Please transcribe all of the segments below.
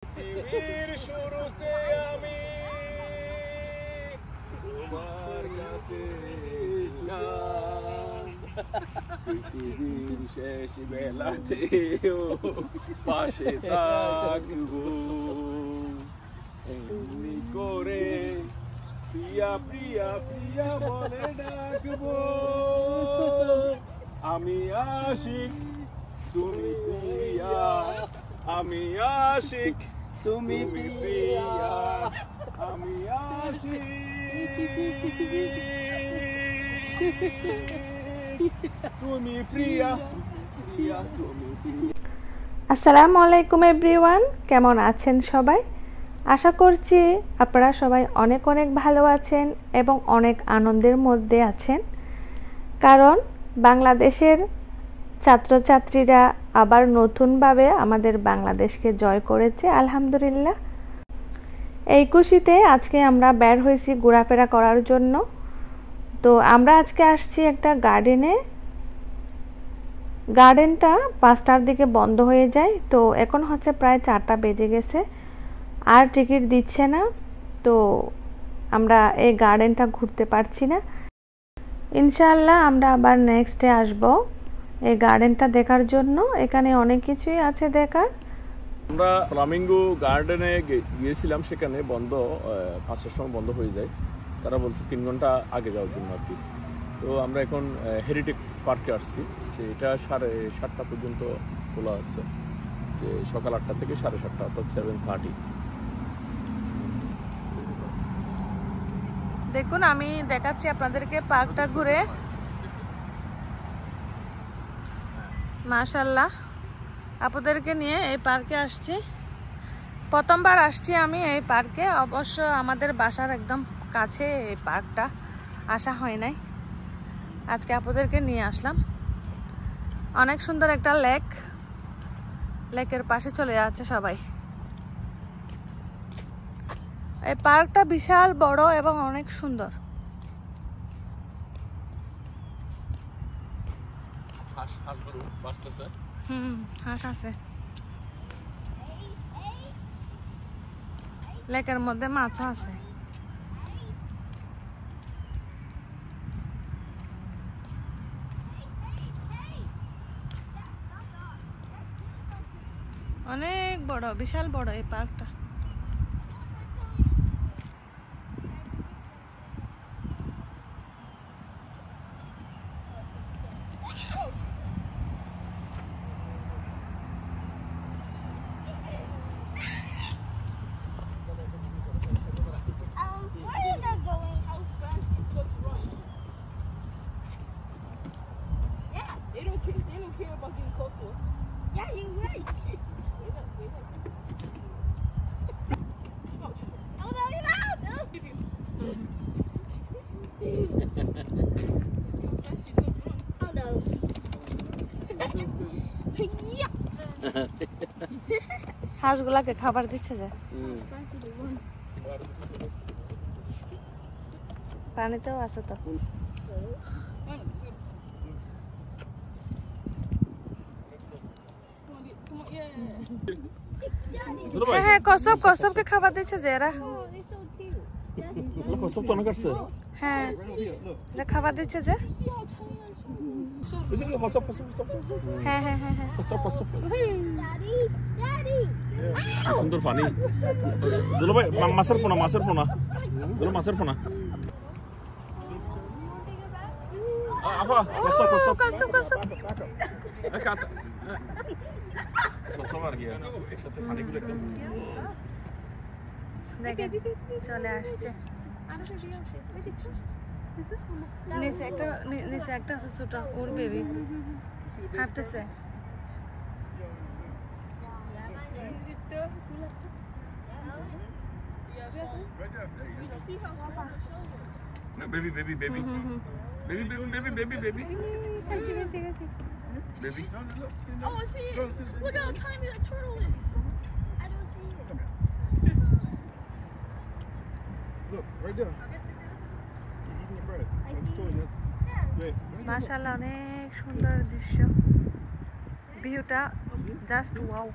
পৃথিবীর শুরুতে আমি তোমার কাছে ছিলাম, পৃথিবীর শেষ বেলাতেও পাশে থাকবো, এমনি করে প্রিয়া প্রিয়া প্রিয়া বলে ডাকবো। আমি আশিক তুমি প্রিয়া, আমি আশিক তুমি প্রিয়া, আমি আশিক তুমি প্রিয়া, প্রিয়া তুমি প্রিয়া। আসসালামু আলাইকুম এভরিওয়ান, কেমন আছেন সবাই? আশা করছি আপনারা সবাই অনেক অনেক ভালো আছেন এবং অনেক আনন্দের মধ্যে আছেন, কারণ বাংলাদেশের ছাত্রছাত্রীরা আবার নতুনভাবে আমাদের বাংলাদেশকে জয় করেছে আলহামদুলিল্লাহ। এই খুশিতে আজকে আমরা বের হয়েছি ঘোরাফেরা করার জন্য। তো আমরা আজকে আসছি একটা গার্ডেনে। গার্ডেনটা 5টার দিকে বন্ধ হয়ে যায়, তো এখন হচ্ছে প্রায় 4টা বেজে গেছে, আর টিকিট দিচ্ছে না, তো আমরা এই গার্ডেনটা ঘুরতে পারছি না। ইনশাআল্লাহ আমরা আবার নেক্সট ডে আসবো এই গার্ডেনটা দেখার জন্য। এখানে অনেক কিছুই আছে দেখার। আমরা ফ্লামিঙ্গো গার্ডেনে গিয়েছিলাম, সেখানে বন্ধ 5টার সময় বন্ধ হয়ে যায়। তারা বলছে 3 ঘন্টা আগে যাওয়ার জন্য আর কি। তো আমরা এখন হেরিটেজ পার্কে আসছি, এটা 7:30 পর্যন্ত খোলা আছে, যে সকাল 8টা থেকে 7:30 অর্থাৎ 7:30। দেখুন আমি দেখাচ্ছি আপনাদেরকে পার্কটা ঘুরে। মাশাআল্লাহ, আপনাদেরকে নিয়ে এই পার্কে আসছি। প্রথমবার আসছি আমি এই পার্কে, অবশ্য আমাদের বাসার একদম কাছে এই পার্কটা, আসা হয় নাই, আজকে আপনাদেরকে নিয়ে আসলাম। অনেক সুন্দর একটা লেক, লেকের পাশে চলে যাচ্ছে সবাই। এই পার্কটা বিশাল বড় এবং অনেক সুন্দর। হাঁস আছে, লেকের মধ্যে মাছও আছে। অনেক বড়, বিশাল বড় এই পার্কটা। হাঁসগুলাকে খাবার দিচ্ছে যে, পানিতেও আছে তো। হ্যাঁ হ্যাঁ, কসব কসবকে খাবার দিচ্ছে যে এরা। কসব তো অনেক আসছে। হ্যাঁ, খাবার দিচ্ছে যে। হ্যাঁ হ্যাঁ হ্যাঁ হ্যাঁ, সুন্দর পানি। দুলো ভাই মাছের ফোনা, মাছের ফোনা, দুলো মাছের ফোনা। আফা কসব কসব কসব কসব কসব আর কি সাথে পানিগুলো একদম দেখেন চলে আসছে। নিচে একটা আছে ছোট, ওর বেবি হাঁটতেছে। baby baby baby baby baby baby baby baby. Oh, I see it. Look how tiny that turtle is. I don't see it. Look, right there. He's eating your bread. মাশাআল্লাহ, অনেক সুন্দর দৃশ্য, ভিউটা জাস্ট ওয়াও।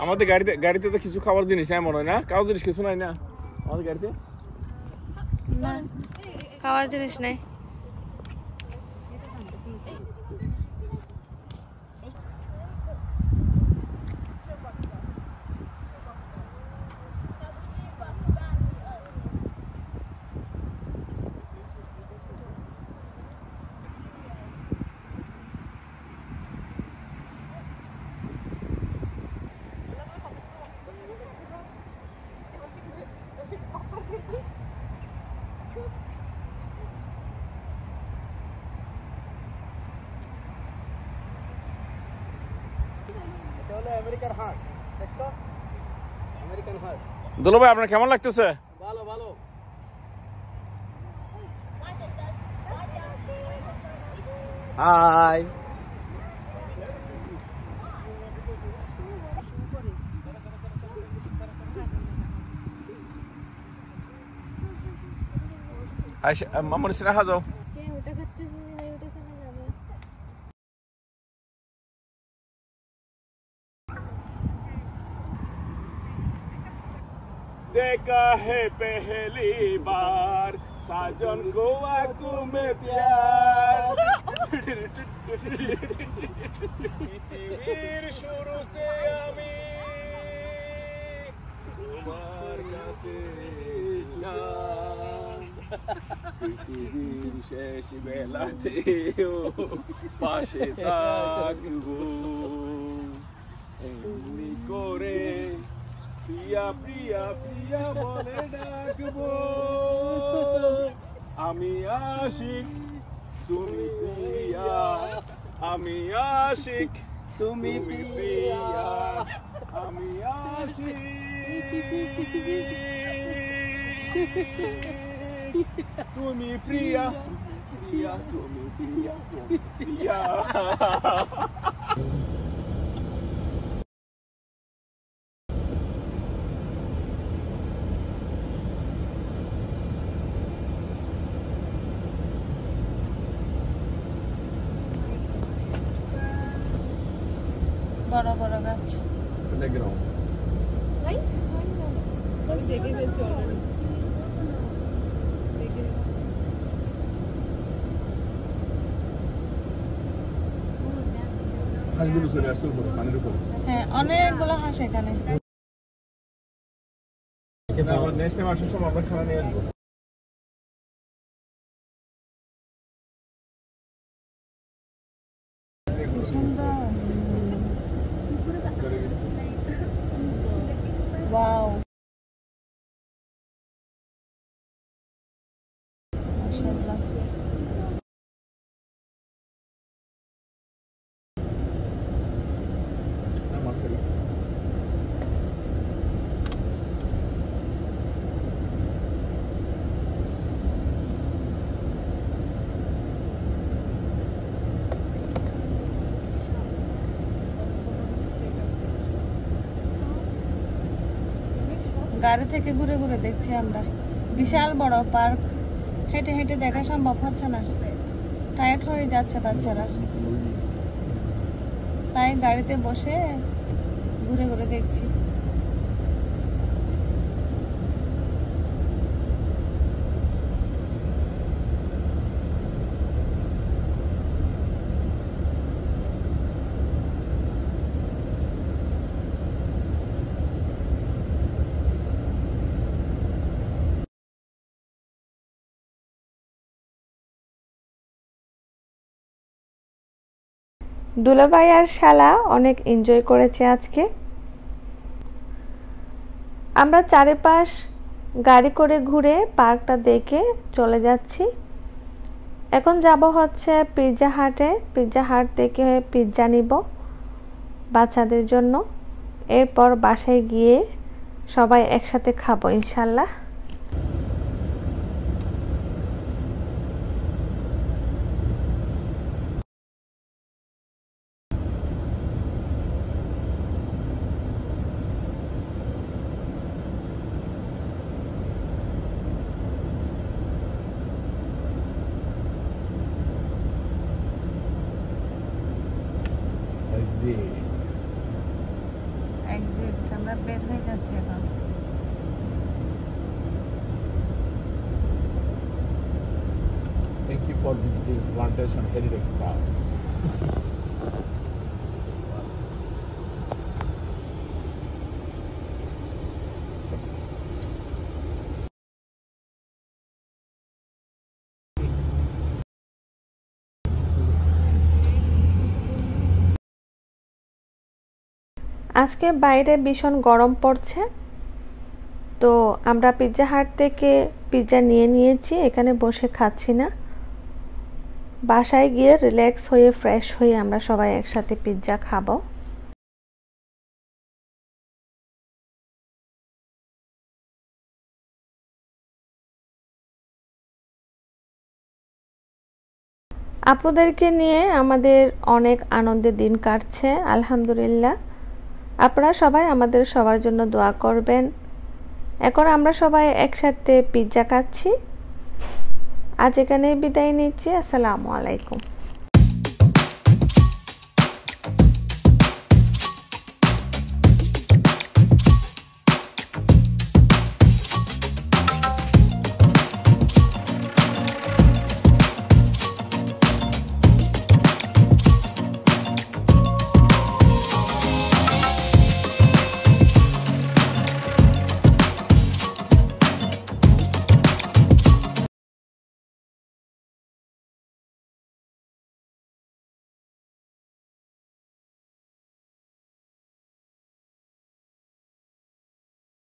আমাদের গাড়িতে তো কিছু খাবার জিনিস এমন হয় না, কাউ জিনিস কিছু নাই না আমাদের গাড়িতে? না, খাওয়ার জিনিস নেই। দুলো ভাই আপনার কেমন লাগতেছে? ভালো ভালো। হাই। মামুনি রাখা যাও। देखा है पहली बार साजन को आंखों में प्यार পৃথিবীর শুরুতে আমি তোমার কাছে ছিলাম, পৃথিবীর শেষ বেলাতেও পাশে থাকবো এমনি করে প্রিয়া প্রিয়া প্রিয়া বলে ডাকবো। আমি আশিক তুমি প্রিয়া, আমি আশিক তুমি প্রিয়া, আমি আশিক তুমি প্রিয়া, প্রিয়া তুমি প্রিয়া, তুমি প্রিয়া। বড় বড় গাছ। হ্যাঁ, অনেকগুলো হাঁস এখানে। নেক্সট টাইম আসার সময় আমরা খানা নিয়ে আসবো। ওয়াও, মাশাআল্লাহ। গাড়ি থেকে ঘুরে ঘুরে দেখছি আমরা, বিশাল বড় পার্ক, হেঁটে হেঁটে দেখা সম্ভব হচ্ছে না, টায়ার্ড হয়ে যাচ্ছে বাচ্চারা, তাই গাড়িতে বসে ঘুরে ঘুরে দেখছি। দুলাভাই আর শালা অনেক এনজয় করেছে আজকে। আমরা চারিপাশ গাড়ি করে ঘুরে পার্কটা দেখে চলে যাচ্ছি। এখন যাব হচ্ছে পিৎজা হাটে, পিৎজা হাট থেকে পিৎজা নিব বাচ্চাদের জন্য, এরপর বাসায় গিয়ে সবাই একসাথে খাবো ইনশাল্লাহ। যাচ্ছে এখন। Thank you for visiting Plantation Heritage Park. আজকে বাইরে ভীষণ গরম পড়ছে, তো আমরা পিৎজা হাট থেকে পিৎজা নিয়ে নিয়েছি, এখানে বসে খাচ্ছি না, বাসায় গিয়ে রিল্যাক্স হয়ে ফ্রেশ হয়ে আমরা সবাই একসাথে পিৎজা খাবো। আপনাদেরকে নিয়ে আমাদের অনেক আনন্দের দিন কাটছে, আলহামদুলিল্লাহ। আপনারা সবাই আমাদের সবার জন্য দোয়া করবেন। এখন আমরা সবাই একসাথে পিৎজা খাচ্ছি। আজ এখানে বিদায় নিচ্ছি। আসসালামু আলাইকুম।